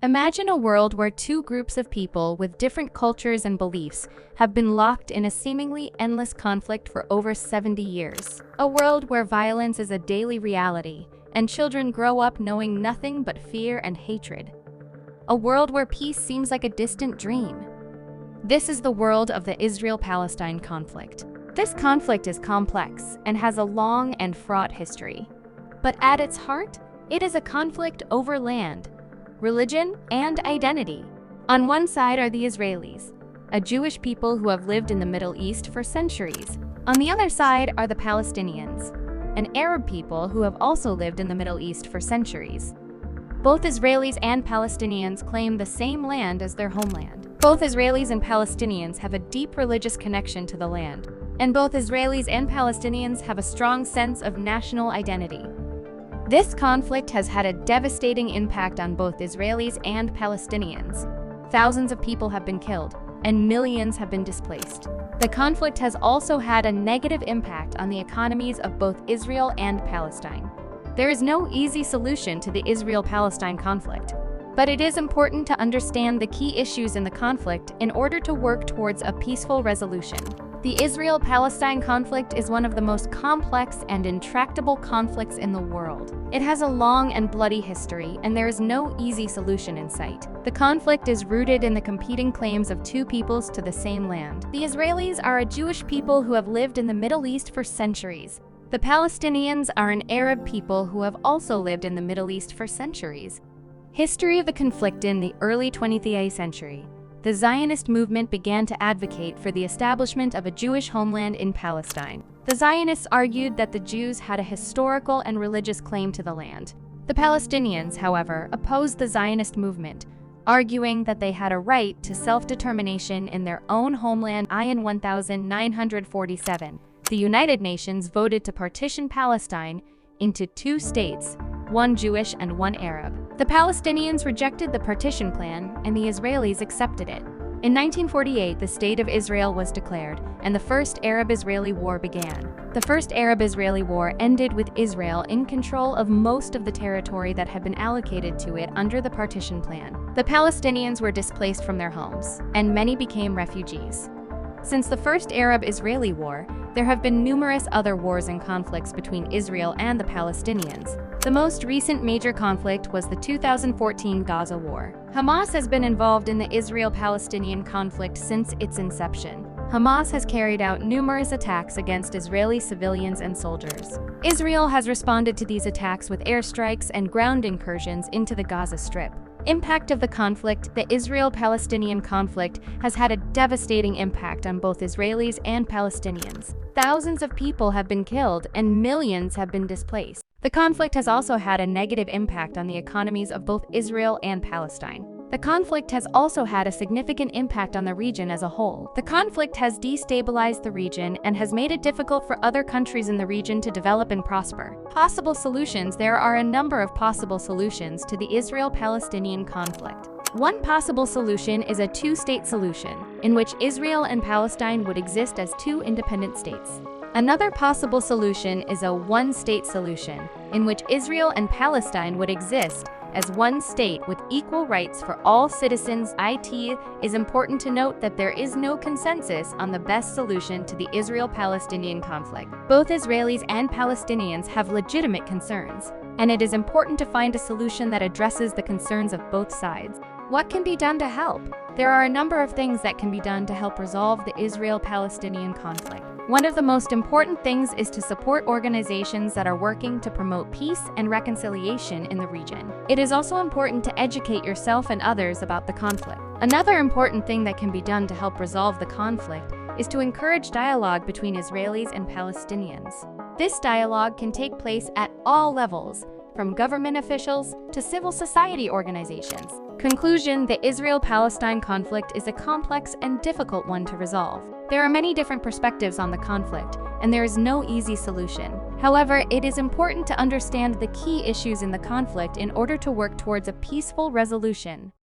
Imagine a world where two groups of people with different cultures and beliefs have been locked in a seemingly endless conflict for over 70 years. A world where violence is a daily reality and children grow up knowing nothing but fear and hatred. A world where peace seems like a distant dream. This is the world of the Israel-Palestine conflict. This conflict is complex and has a long and fraught history. But at its heart, it is a conflict over land, religion, and identity. On one side are the Israelis, a Jewish people who have lived in the Middle East for centuries. On the other side are the Palestinians, an Arab people who have also lived in the Middle East for centuries. Both Israelis and Palestinians claim the same land as their homeland. Both Israelis and Palestinians have a deep religious connection to the land, and both Israelis and Palestinians have a strong sense of national identity. This conflict has had a devastating impact on both Israelis and Palestinians. Thousands of people have been killed, and millions have been displaced. The conflict has also had a negative impact on the economies of both Israel and Palestine. There is no easy solution to the Israel-Palestine conflict, but it is important to understand the key issues in the conflict in order to work towards a peaceful resolution. The Israel-Palestine conflict is one of the most complex and intractable conflicts in the world. It has a long and bloody history, and there is no easy solution in sight. The conflict is rooted in the competing claims of two peoples to the same land. The Israelis are a Jewish people who have lived in the Middle East for centuries. The Palestinians are an Arab people who have also lived in the Middle East for centuries. History of the conflict: in the early 20th century, the Zionist movement began to advocate for the establishment of a Jewish homeland in Palestine. The Zionists argued that the Jews had a historical and religious claim to the land. The Palestinians, however, opposed the Zionist movement, arguing that they had a right to self-determination in their own homeland. In 1947, the United Nations voted to partition Palestine into two states, one Jewish and one Arab. The Palestinians rejected the partition plan, and the Israelis accepted it. In 1948, the State of Israel was declared, and the First Arab-Israeli War began. The First Arab-Israeli War ended with Israel in control of most of the territory that had been allocated to it under the partition plan. The Palestinians were displaced from their homes, and many became refugees. Since the First Arab-Israeli War, there have been numerous other wars and conflicts between Israel and the Palestinians. The most recent major conflict was the 2014 Gaza War. Hamas has been involved in the Israel-Palestinian conflict since its inception. Hamas has carried out numerous attacks against Israeli civilians and soldiers. Israel has responded to these attacks with airstrikes and ground incursions into the Gaza Strip. Impact of the conflict: the Israel-Palestinian conflict has had a devastating impact on both Israelis and Palestinians. Thousands of people have been killed and millions have been displaced. The conflict has also had a negative impact on the economies of both Israel and Palestine. The conflict has also had a significant impact on the region as a whole. The conflict has destabilized the region and has made it difficult for other countries in the region to develop and prosper. Possible solutions: there are a number of possible solutions to the Israel-Palestinian conflict. One possible solution is a two-state solution, in which Israel and Palestine would exist as two independent states. Another possible solution is a one-state solution, in which Israel and Palestine would exist as one state with equal rights for all citizens. It is important to note that there is no consensus on the best solution to the Israel-Palestinian conflict. Both Israelis and Palestinians have legitimate concerns, and it is important to find a solution that addresses the concerns of both sides. What can be done to help? There are a number of things that can be done to help resolve the Israel-Palestinian conflict. One of the most important things is to support organizations that are working to promote peace and reconciliation in the region. It is also important to educate yourself and others about the conflict. Another important thing that can be done to help resolve the conflict is to encourage dialogue between Israelis and Palestinians. This dialogue can take place at all levels, from government officials to civil society organizations. Conclusion: the Israel-Palestine conflict is a complex and difficult one to resolve. There are many different perspectives on the conflict, and there is no easy solution. However, it is important to understand the key issues in the conflict in order to work towards a peaceful resolution.